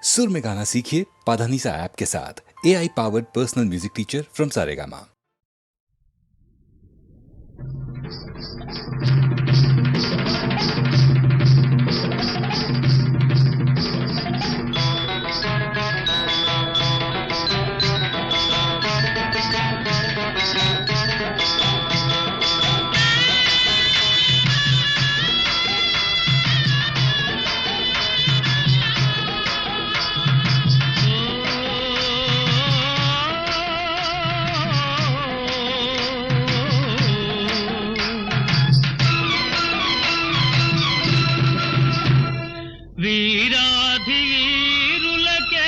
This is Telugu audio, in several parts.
सुर में गाना सीखिए पाधानीसा ऐप के साथ। AI powered personal music teacher from Saregama. వీరాధీరులకే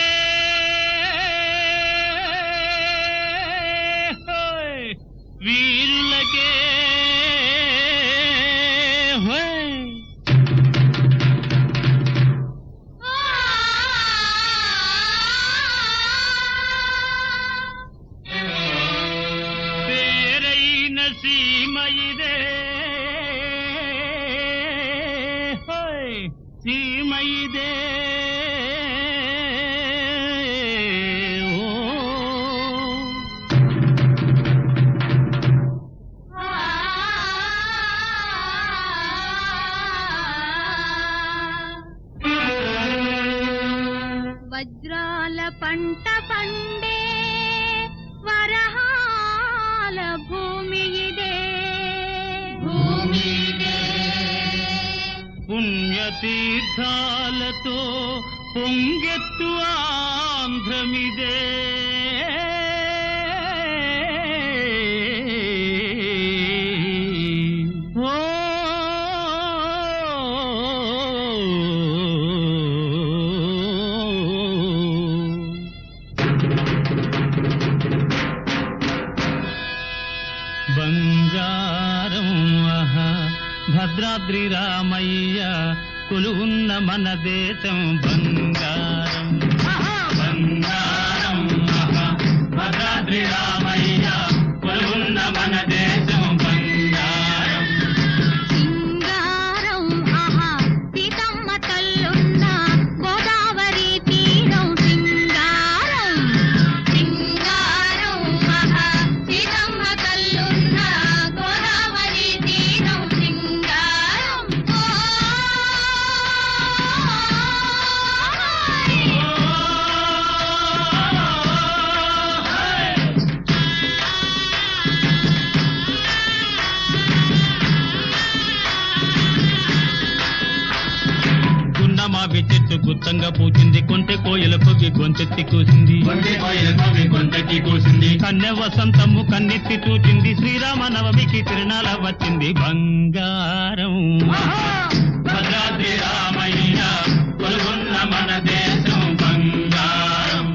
వీరులకే పేరైన సీమ ఇదే సీమ ఇదే వజ్రాల పంట పండే వరహాల భూమి ఇదే పుణ్యతీర్థాలతో పొంగెత్తు ఆంధ్రమిదే బంగారం భద్రాద్రి రామయ్య కొలువున్న మన దేశం బంగారం బంగారం భద్రాద్రి రామయ్య కొలువున్న మన దేశం బంగారం సింగారం సీతమ్మ తల్లున్న గోదావరి తీరం సింగారం సింగారం సీతమ్మ తల్లున్న గోదావరి తీరం సింగారం గున్నమావి చెట్టు గుత్తంగా పూచింది కొంటె కోయల పొగి గొంతెత్తి కూసింది కన్నె వసంతము కన్నెత్తి చూచింది శ్రీరామ నవమికి తిరునాళ వచ్చింది బంగారం భద్రాద్రి రామయ్య కొలువున్న మన దేశం బంగారం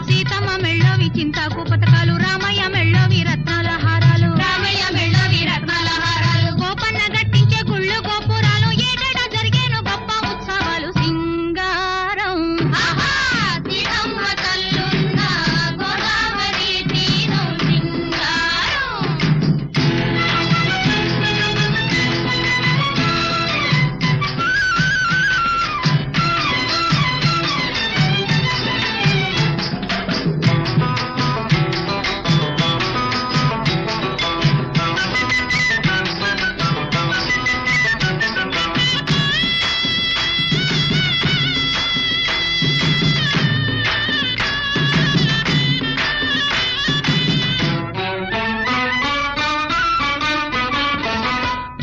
సీతమ్మ మెళ్ళోవి చింతాకు పథకాలు రామయ్య మెళ్ళోవి రత్నాల హారాలు గోపన్న గట్టించే గుళ్ళు గోపురాలు ఏటేటా జరిగేను గొప్ప ఉత్సవాలు సింగారం సీతమ్మ తల్లున్న గోదావరి తీరం సింగారం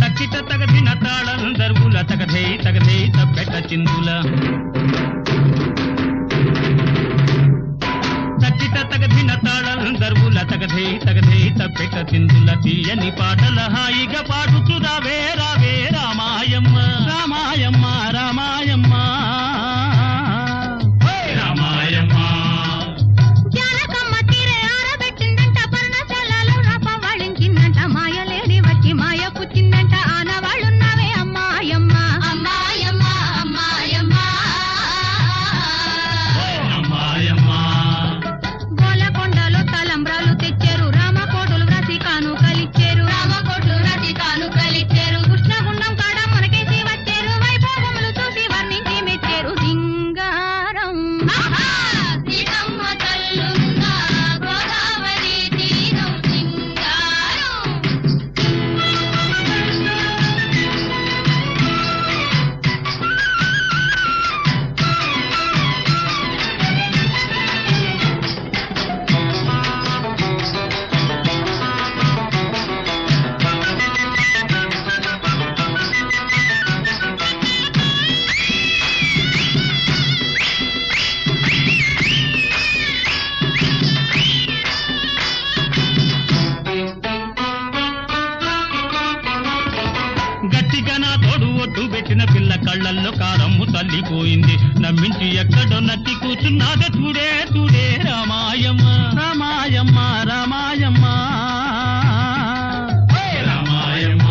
తక్కిట తగదిన తాళం దర్వుల తగధై తప్పెట చిందుల తక్కిట తగదిన తాళం దర్వుల తగధై తప్పెట చిందుల తీయని పాటల హాయిగా పాడుచు రావే రావే రామాయమ్మ రామాయమ్మ రామాయమ్మ రామాయమ్మ జానకమ్మ తీరే ఆరబెట్టిందంట పర్ణశాలలో రాపవాళించిందంట మాయలేడి వచ్చి మాయ పుచ్చిందంట ఆనవాళ్ళున్నావే అమ్మాయమ్మ అమ్మాయమ్మ అమ్మాయమ్మ వెళ్ళిపోయింది నమ్మించి ఎక్కడో నట్టి కూర్చున్నాదే చూడే చూడే రామాయమ్మ రామాయమ్మ రామాయమ్మ రామాయమ్మ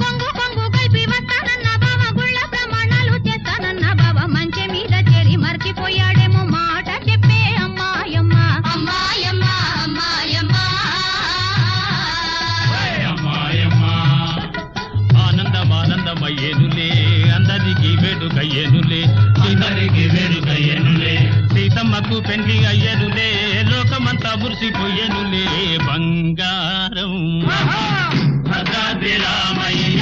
కొంగు కొంగు కలిపి వస్తానన్న బావ గుళ్ళ ప్రమాణాలు చేస్తానన్న బావ మంచె మీద చేరి మర్చిపోయాడేమో మాట చెప్పే అమ్మాయమ్మ అమ్మాయమ్మ అమ్మాయమ్మ అమ్మాయమ్మ ఆనందమయ్యేనులే అందరికి వేడుకయ్యేనులే అందరికి వేడుకయ్యేనులే సీతమ్మకు పెండ్లి అయ్యేనులే లోకమంతా మురిసిపోయేనులే బంగారం భద్రాద్రి రామయ్య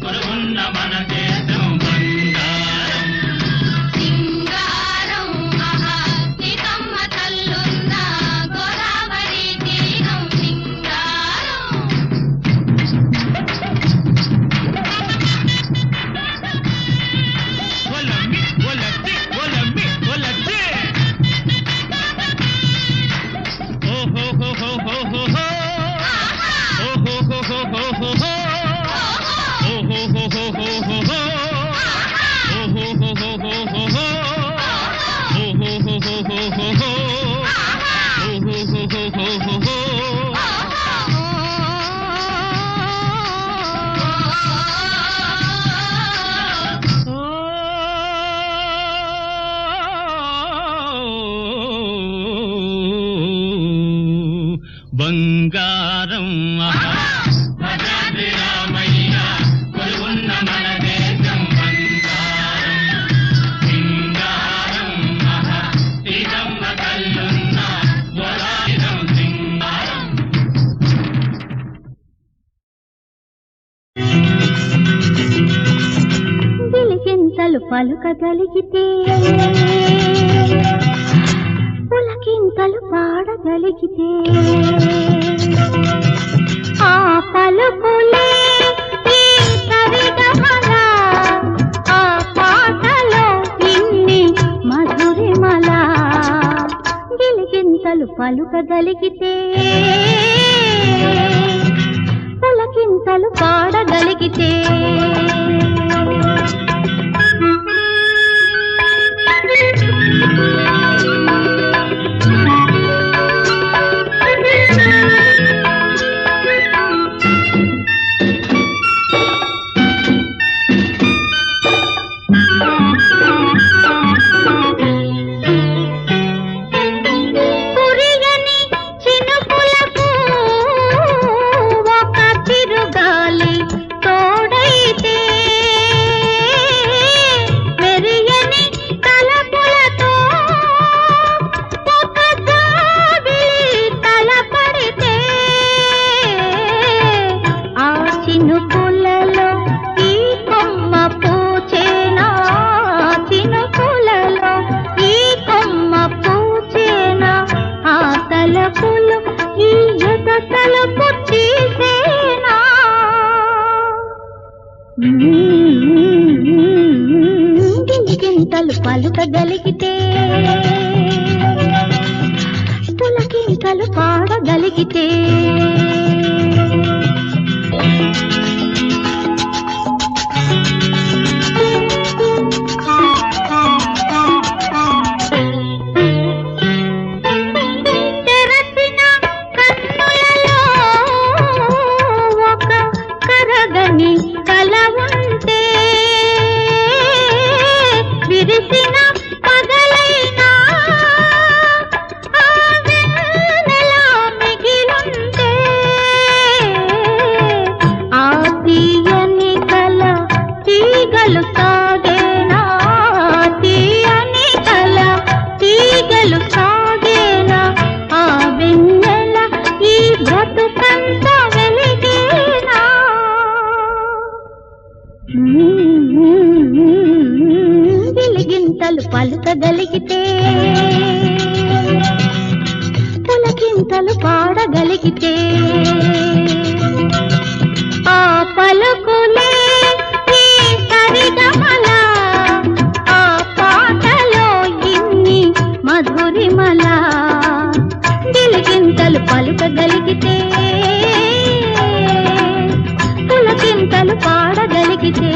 కొలువున్న మన దేశం బంగారం సింగారం మహా సీతమ్మ తల్లున్న గోదావరి తీరం సింగారం ఒలమ్మి ఒలచ్చి ఒలమ్మి ఒలచ్చి ఓహో హో హో హో హో హో ఓహో హో హో హో హో హో ఓహో హో హో హో హో హో ఓహో హో హో హో హో హో ఓహో హో హో హో హో హో ఓహో హో హో హో హో హో బంగారం భద్రాద్రి రామయ్య కొలువున్న మన దేశం బంగారం సింగారం సీతమ్మ తల్లున్న గోదావరి సింగారం గిలిగింతలు పలుకగలిగితే పులకింతలు పాడగలిగితే ఆ పలుకులే ఈ సరిగమల ఆ పాటలో ఇన్ని మధురిమల గిలిగింతలు పలుకగలిగితే పులకింతలు పాడగలిగితే గిలిగింతలు పలుకగలిగితే పులకింతలు పాడగలిగితే తెరచిన కన్నులలో ఒక కరగని కల ఉంటే విరిసిన పగలైనా ఆ వెన్నెల మిగిలుంటే ఆ తీయని కల తీగలు సాగేనా తీయని కల తీగలు సాగేనా ఆ వెన్నెల ఈ బ్రతుకంతా వెలిగేనా గిలిగింతలు పలుకగలిగితే పులకింతలు పాడగలిగితే ఆ పలుకులే ఈ సరిగమల ఆ పాటలో ఇన్ని మధురిమల గిలిగింతలు పలుకగలిగితే పులకింతలు పాడగలిగితే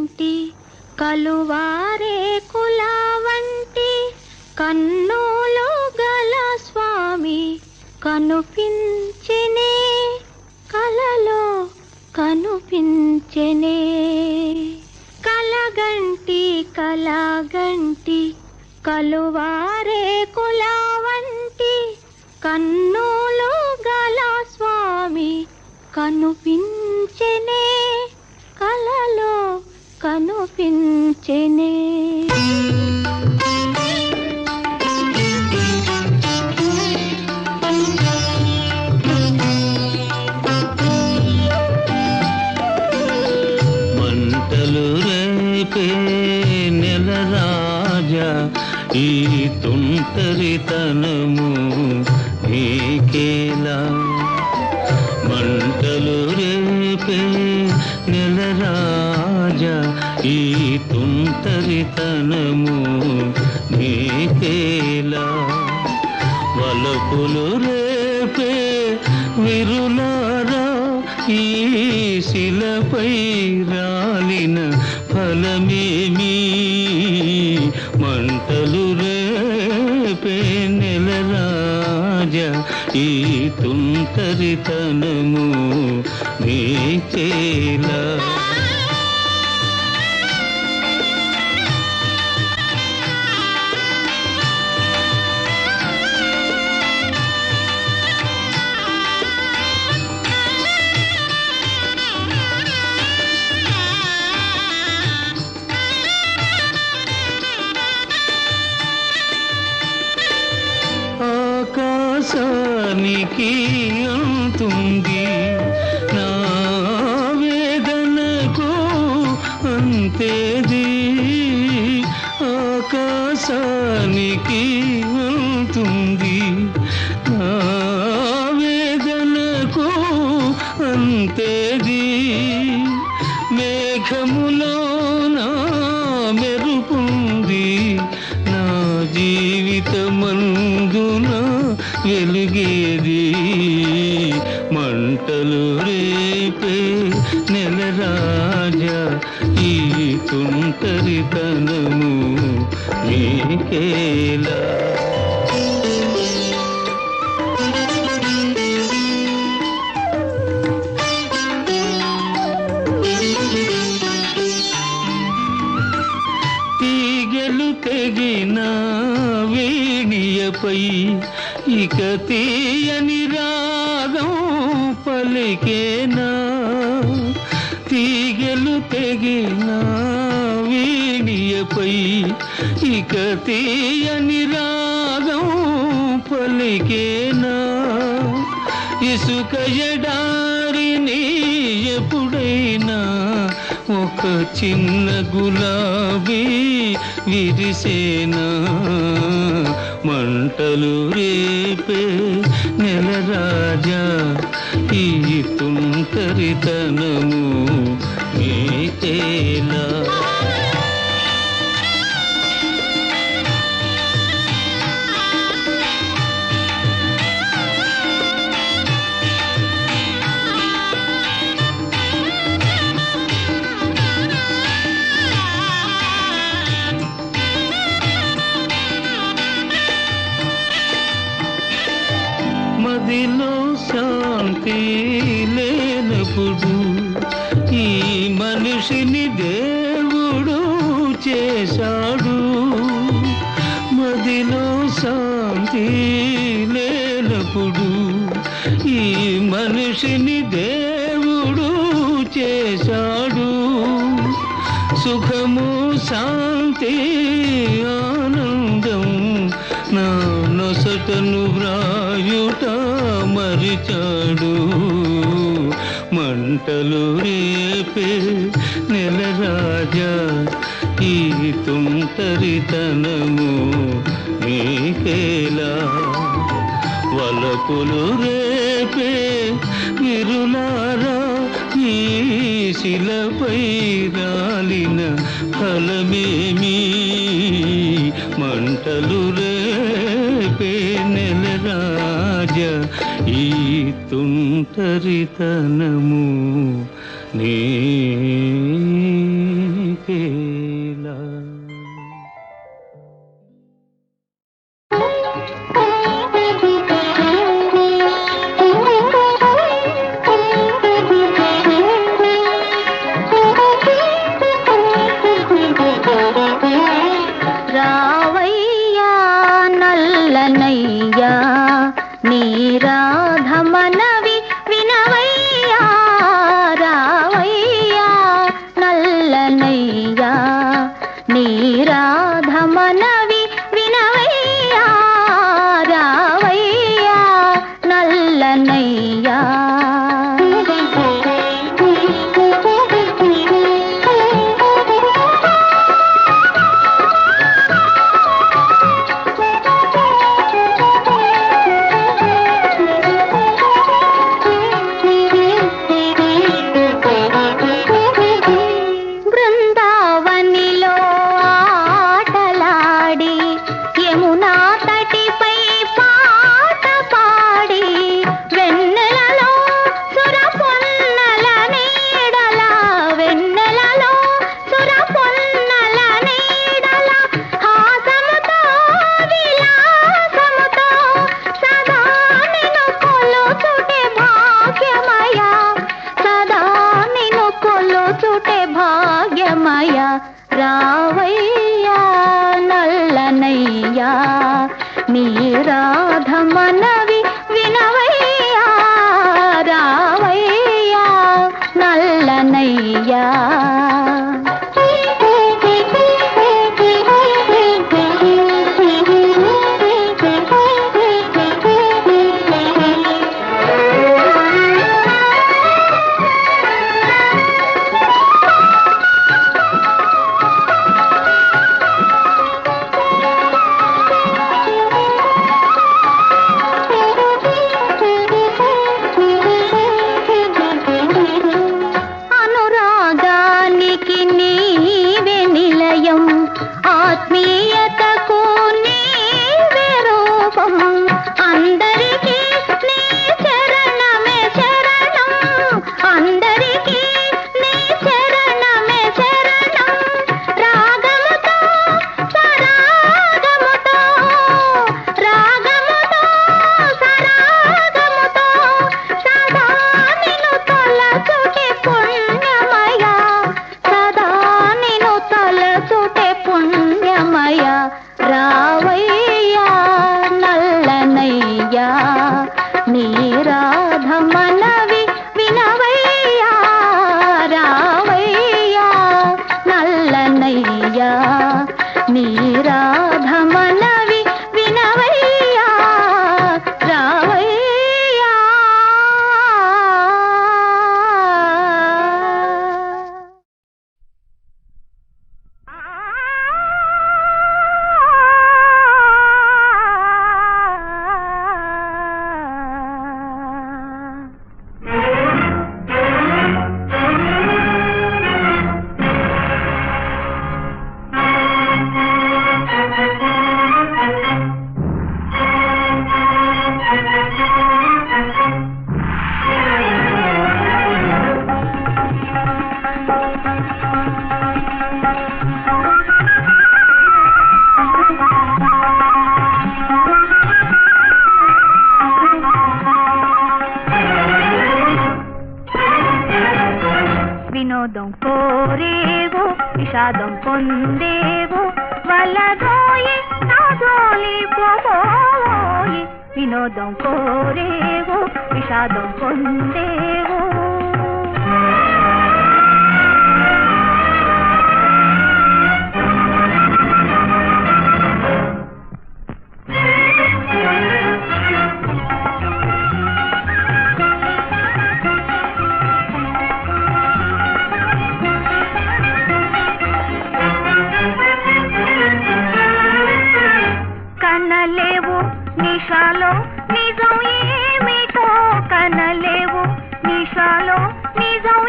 కలగంటి కలువారే కుల వంటి కన్నులు గల స్వామి కనుపించెనే కలలో కనుపించెనే కలగంటి కలగంటి కలువారే కుల వంటి కన్నులు గల స్వామి కనుపించెనే కలలో కనుపించెనే మంటలు రేపే నెల రాజా ఈ తుంటరితనము నీకేలా మంటలు రేపే నెల రాజా ఈ తుంటరితనము నీకేలా వలపులు రేపే విరులారా ఈ శిలపై రాలిన ఫలమేమి మంటలు రేపే నెల రాజా ఈ తుంటరితనము నీకేలా ఆకాశానికి అంతుంది నా వేదనకు అంతేది ఆకాశానికి అంతుంది నా వేదనకు అంతేది మేఘములో నా మెరుపుంది నా జీవితమందున వెలుగేది మంటలు రేపే నెల రాజా ఈ తుంటరితనము నీకేలా తీగలు తెగిన వీణియపై ఇక తీయని రాగం పలికేనా తీగలు తెగిన వీణియపై ఇక తీయని రాగం పలికేనా ఇసుక ఎడారిని ఎప్పుడైనా ఒక చిన్న గులాబీ విరిసేనా మంటలు రేపే నెల రాజా ఈ తుంటరితనము నీకేలా మదిలో శాంతి లేనప్పుడు ఈ మనిషిని దేవుడు చేశాడు మదిలో శాంతి లేనప్పుడు ఈ మనిషిని దేవుడు చేశాడు సుఖము శాంతి ఆనందం నా నొసటను వ్రాయుట మరిచాడు మంటలు రేపే నెల రాజా ఈ తుంటరితనము నీకేలా వలపులు రేపే విరులారా ఈ శిలపై రాలిన ఫలమేమి మంటలు రేపే నెల రాజా ఈ తుంటరితనము నీకేలా దొరికేలా. రావయ్యా నల్లనయ్యా నీ రాధమనవి వినవయ్యా, రావయ్యా నల్లనయ్యా నీ రాధమనవి వినవయ్యా, రావయ్యా నల్లనయ్యా. బృందావనిలో ఆటలాడి యమునా తటిపై పాట పాడి వెన్నెలలో సురపొన్నల నీడల, వెన్నెలలో సురపొన్నల నీడల హాసముతో విలాసముతో సదా నిన్ను కొలుచుటే భాగ్యమయ, సదా నిన్ను కొలుచుటే భాగ్యమయ. రావయ్యా నల్లనయ్యా నీ రాధమనవి వినవయ్యా, రావయ్యా నల్లనయ్యా. అనురాగానికి నీవే నిలయం, ఆత్మీయతకు నీవే రూపం, అందరికీ నీ చరణమే శరణం, అందరికీ నీ చరణమే శరణం. రాగముతో సరాగముతో, రాగముతో సరాగముతో సదా నిన్ను తలచుటే పుణ్యమయ, సదా నిన్ను తలచుటే పుణ్యమయ. రావయ్యా నల్లనయ్యా నీ రాధమనవి వినవయ్యా, రావయ్యా నల్లనయ్యా నీ రాధమనవి వినవయ్యా, రావయ్యా. వినోదం కోరేవు విషాదం పొందేవు, వలదోయి నా జోలి పోబోయి. వినోదం కోరేవు విషాదం పొందేవు. కనలేవు నిషాలో నిజం ఏమిటో, కనలేవు నిషాలో నిజం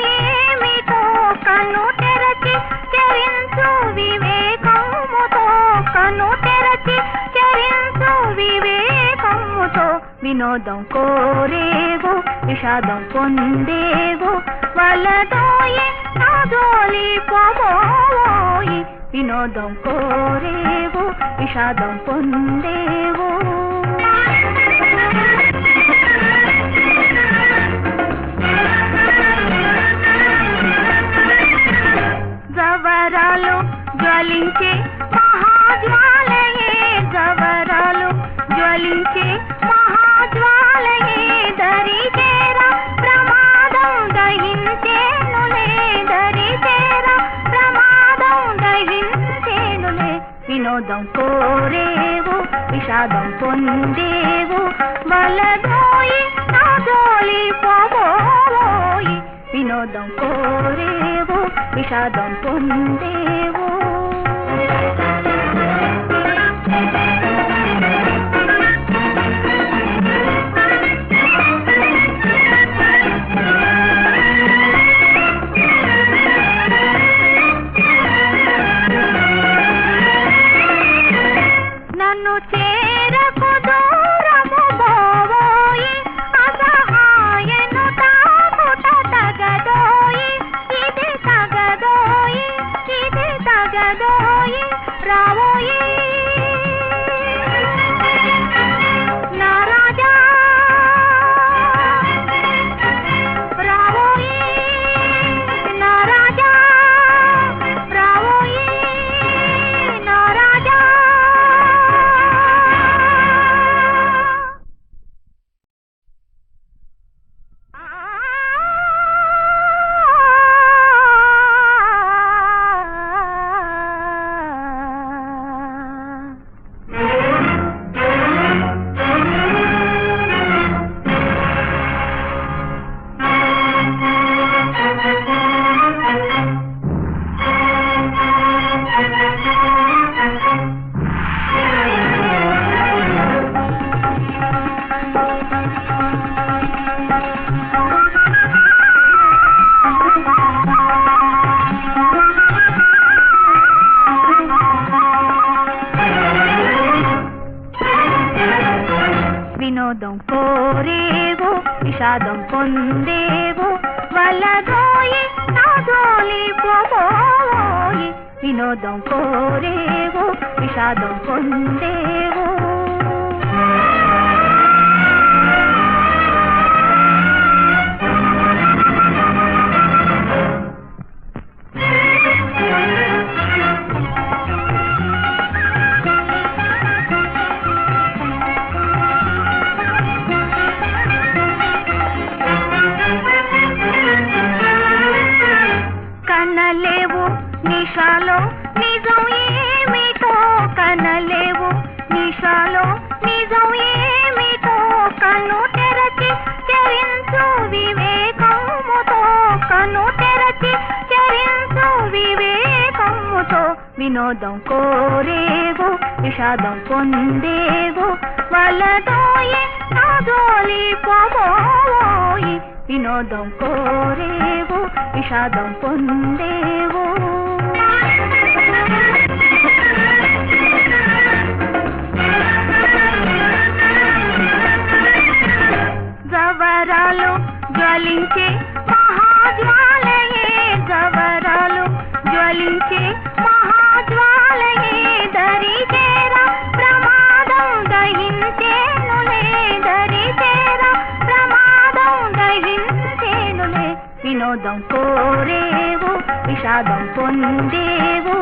వినోదం కోరేవు విషాదం పొందేవు వలదోయి నా జోలి పోబోయి వినోదం కోరేవు విషాదం పొందేవు జవరాలు జ్వలించే మహాజ్వాలయే జవరాలు జ్వలించే మహాజ్వాలయే దరి చేర ప్రమాదం దహించేనులే దరి చేర ప్రమాదం దహించేనులే వినోదం కోరేవు విషాదం పొందేవు వలదోయి నా జోలి పోబోయి వినోదం కోరేవు విషాదం పొందేవు నన్ను చేరకు దూరము పోవోయి అసహాయను తాకుట తగదోయి ఇది తగదోయి ఇది తగదోయి రావోయి నా రాజా రావోయి నా రాజా రావోయి నా రాజా వినోదం కోరేవు విషాదం పొందేవు వలదోయి నా జోలి పోబోయి వినోదం కోరేవు విషాదం పొందేవు కనలేవు నిషాలో నిజం ఏమిటో కనలేవు నిషాలో నిజం ఏమిటో కన్ను తెరచి చరించు వివేకముతో కన్ను తెరచి చరించు వివేకముతో వినోదం కోరేవు విషాదం పొందేవు వలదోయి నా జోలి పోబోయి వినోదం కోరేవు విషాదం పొందేవు జవరాలు జ్వలించే మహాజ్వాలయే జవరాలు జ్వలించే మహాజ్వాలయే దరి చేర ప్రమాదం దహించేనులే దరి చేర ప్రమాదం దహించేనులే వినోదం కోరేవు విషాదం పొందేవు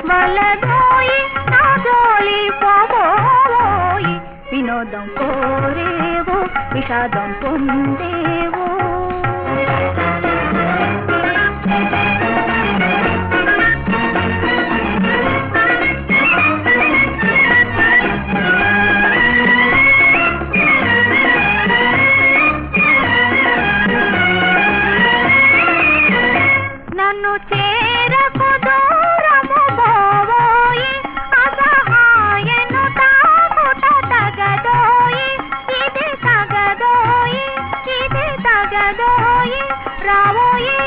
వలదోయి నా జోలి పోబోయి వినోదం కోరేవు విషాదం పొందేవు నన్ను చేరకు దూరము పోవోయి అసహాయను తాకుట తగదోయి ఇది తగదోయి ఇది తగదోయి రావోయి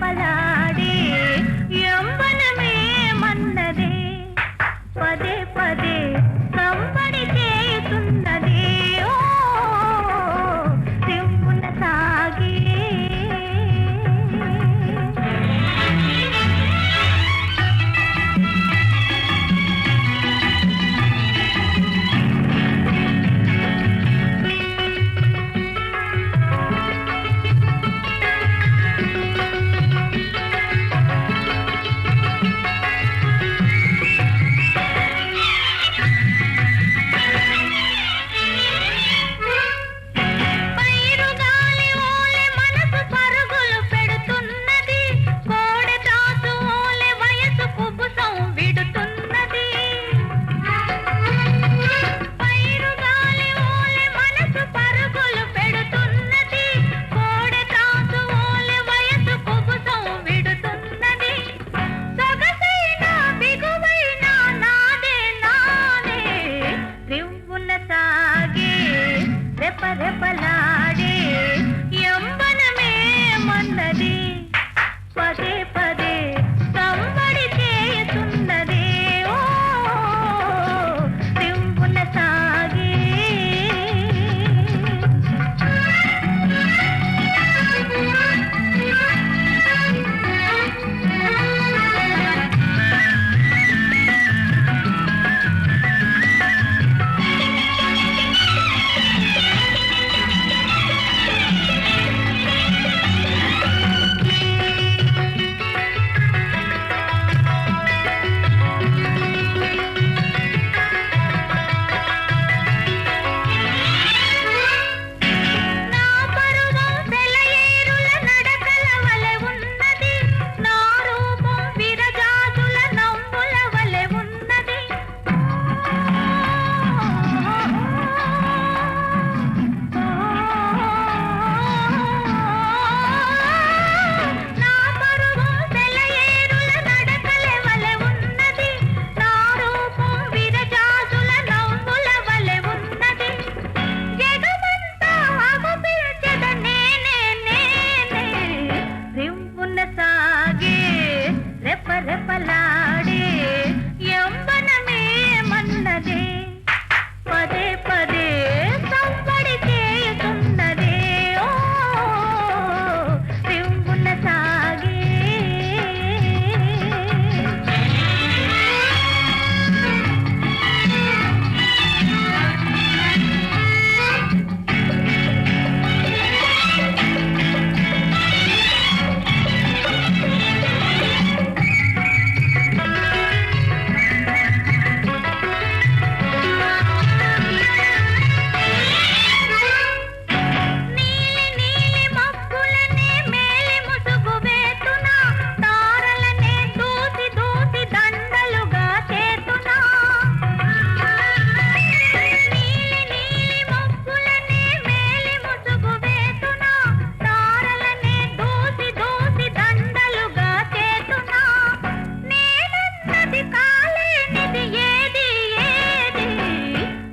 రెపరెపలాడే యవ్వనమే మన్నదే పదే పదే సంబడి చేస్తున్నదే ఓ దివ్వున సాగే రెపరెపలాడే యవ్వనమే మన్నది పదే పదే సంబడి చేస్తున్నదే ఓ దివ్వున సాగే రెపరెపలాడే యవ్వనమే మన్నదే పదే పదే సంబడి చేస్తున్నదే ఓ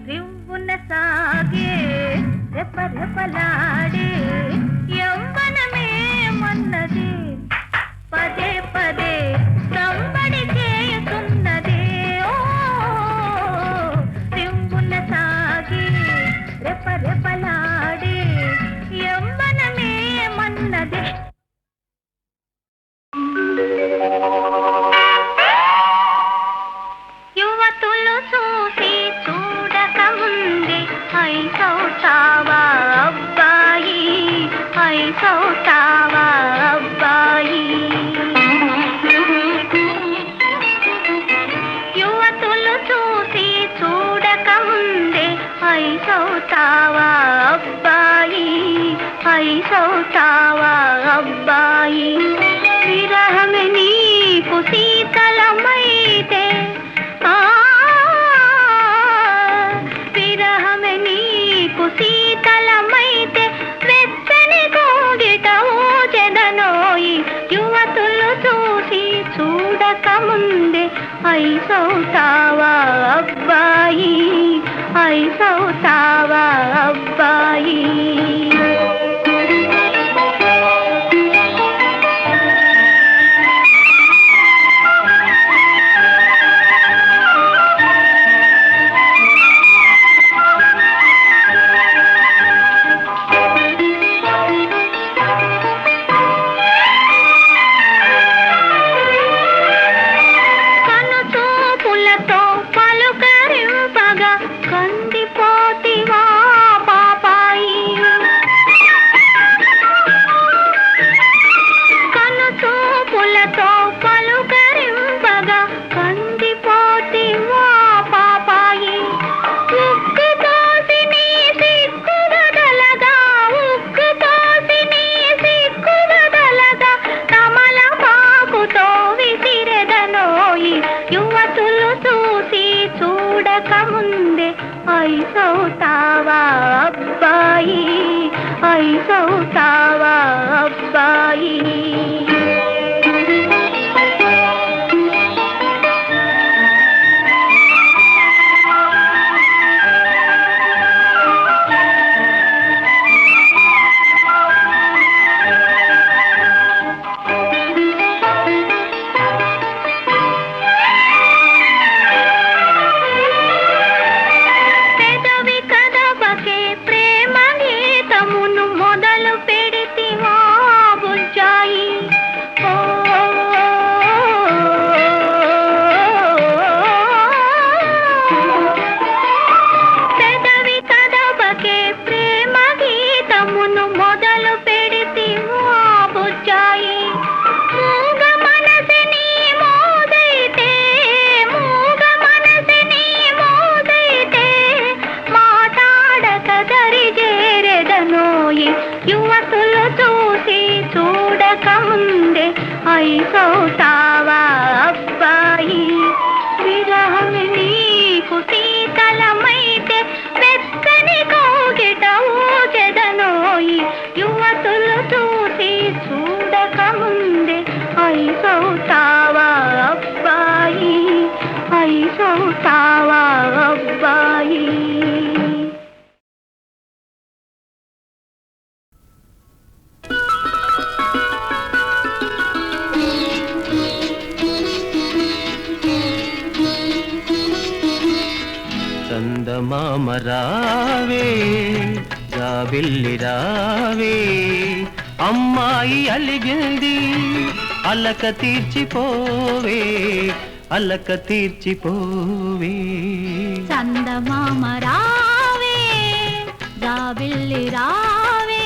దివ్వున సాగే రెపరెపలాడే యవ్వనమే మన్నది పదే పదే సంబడి చేస్తున్నదే ఓ దివ్వున సాగే రెపరెపలాడే యవ్వనమే మన్నది యువతులు చూసి చూడక ముందే ఐసౌతావా అబ్బాయి ఐసౌతావా అబ్బాయి యువతులు చూసి చూడక ముందే ఐసౌతావా అబ్బాయి ఐసౌతావా అబ్బాయి విరహమే నీకు శీతలమైతే విరహమే నీకు శీతలమైతే వెచ్చని కోగిట ఊచెదనోయి యువతులు చూసి చూడక ముందే ఐసౌతావా అబ్బాయి ఐసౌతావా అబ్బాయి ఐసవుతావా అబ్బాయి ఐసవుతావా అబ్బాయి యువతులు చూసి చూడకముందే ఐసవుతావా అబ్బాయి విరహం నీకు శీతలమైతే వెచ్చని కౌగిట ఊచెదనోయి యువతులు చూసి చూడకముందే ఐసవుతావా అబ్బాయి ఐసవుతావా అబ్బాయి చందమామ రావే జాబిల్లి రావే అమ్మాయి అలిగింది అలక తీర్చిపోవే అలక తీర్చిపోవే చందమామ రావే జాబిల్లి రావే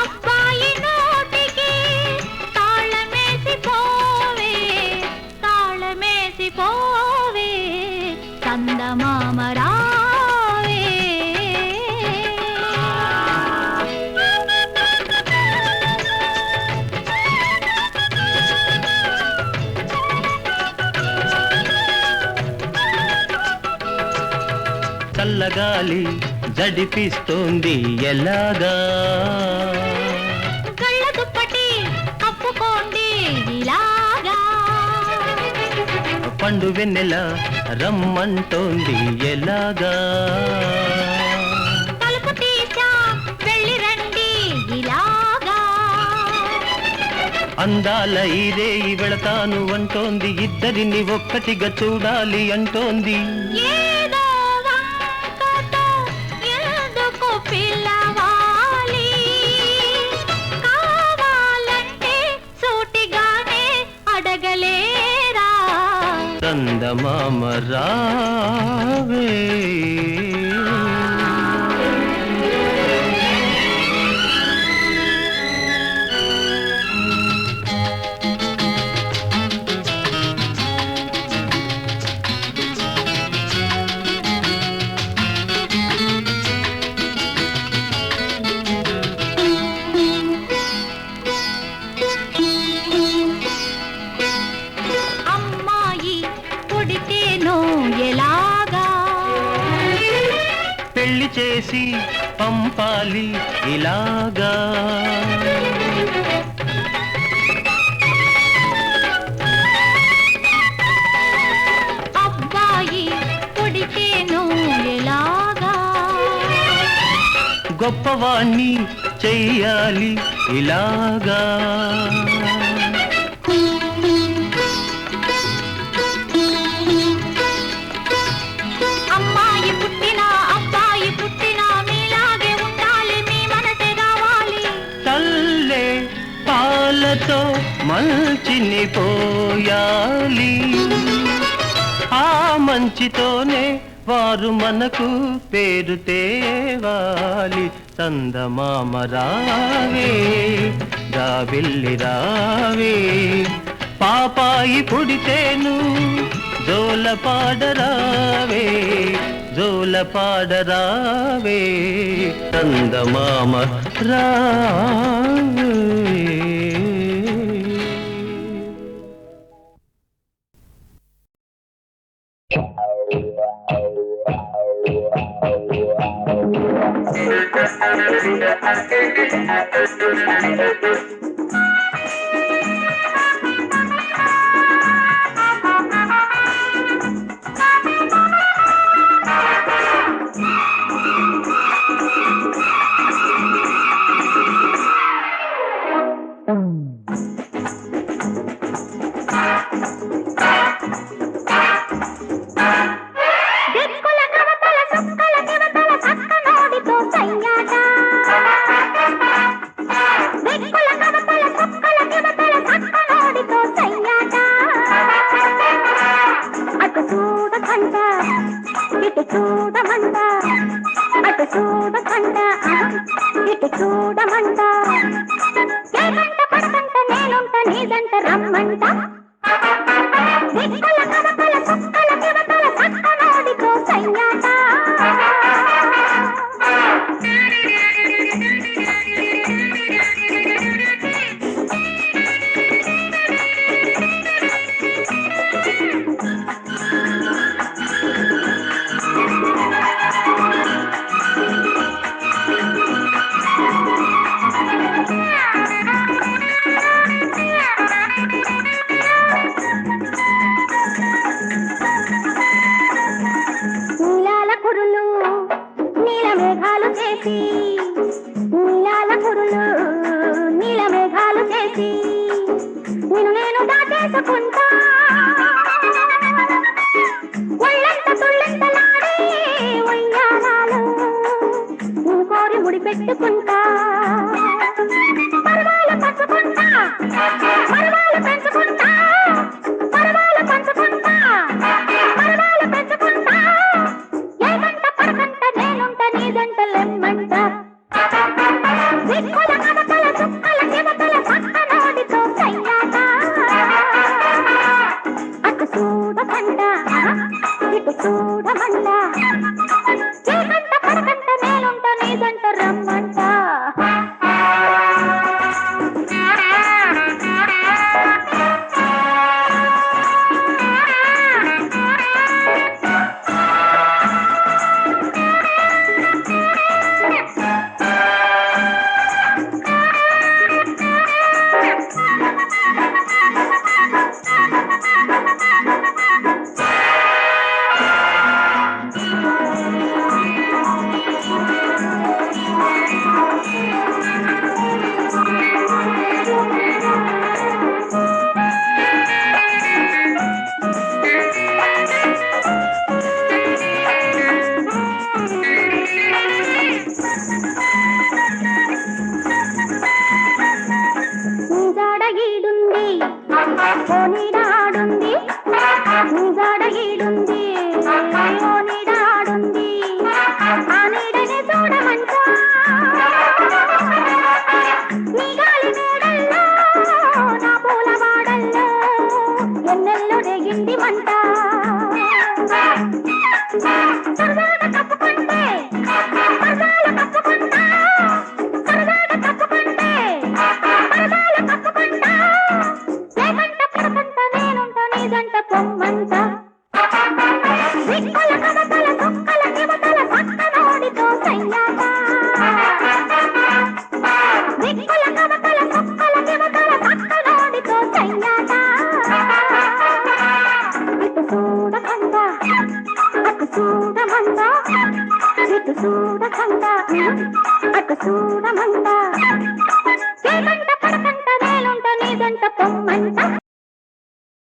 అబ్బాయి నోటికి తాళమేసి పోవే తాళమేసి పోవే చందమామ రావే చల్లగాలి జడిపిస్తోంది ఎలాగా కళ్ళ దుప్పటి కప్పుకోండి ఇలాగా పండు వెన్నెల రమ్మంటోంది ఎలాగా తలుపు తీసా వెళ్ళి రండి ఇలాగా అందాల ఇదే వెళతాను అంటోంది ఇద్దరిని ఒక్కటిగా చూడాలి అంటోంది ఏదో వంకతో ఎందుకు పిలవాలి కావాలంటే సూటిగానే అడగలేరా చందమామ రావే అమ్మాయి పుడితేనో ఎలాగా పెళ్లి చేసి పంపాలి ఇలాగా అబ్బాయి పుడితేనో ఎలాగా గొప్పవాణ్ణి చెయ్యాలి ఇలాగా అమ్మాయి పుట్టినా అబ్బాయి పుట్టినా మీలాగే ఉండాలి మీ మనసే కావాలి తల్లే పాలతో మంచిని పోయాలి ఆ మంచితోనే వారు మనకు పేరు తేవాలి చందమామ రావే జాబిల్లి రావే పాపాయి పుడితేను జోల పాడరావే జోల పాడరావే చందమామ రావే దిక్కుల కవతల సుక్కల కివతల చక్కనోడితో సయ్యాట దిక్కుల కవతల సుక్కల కివతల చక్కనోడితో సయ్యాట అటు చూడకంట ఇటు చూడమంట అటు చూడకంట ఇటు చూడమంట ఏ గంట పడకంట నేనుంట నీదంట రమ్మంట దిక్కుల కవతల సుక్కల కివతల చక్కనోడితో సయ్యాట నీలాల కురులు నీల మేఘాలు చేసి నీలాల కురులు నీల మేఘాలు చేసి నేను దాచేసుకుంటా ఒళ్ళంత తుళ్ళంతలాడే ఉయ్యాలాలు నేను కోరి ముడి పెట్టుకుంటా పర్వాలు పంచుకుంటా పర్వాలు పెంచుకుంటా పర్వాలు పంచుకుంటా పర్వాలు పెంచుకుంటా ఏ గంట పడకంట నేనుంట నీదంట లెమ్మంట దిక్కుల కవతల చుక్కల కివతల చక్కనోడితో సయ్యాట అటు చూడకంట ఇటు చూడమంట ఏ గంట పడకంట నేనుంట నీదంట రమ్మంట జాడగీడుంది ఓ నీడాడుంది జాడగీడుంది ఓ నీడాడుంది ఆ నీడని చూడమంట నీ గాలి మేడల్లో నా పూల వాడల్లో ఎన్నెల్లో రేగింది మంట సరదాగా కప్పుకుంటే పరదాలు కప్పుకుంటా సరదాగా కప్పుకుంటే పరదాలు కప్పుకుంటా ఏ గంట పడకంట నేనుంట నీదంట పొమ్మంట దిక్కుల కవతల సుక్కల కివతల చక్కనోడితో సయ్యాట దిక్కుల కవతల సుక్కల కివతల చక్కనోడితో సయ్యాట ఇటు చూడకంట అటు చూడమంట ఇటు చూడకంట అటు చూడమంట ఏ గంట పడకంట నేనుంట నీదంట పొమ్మంట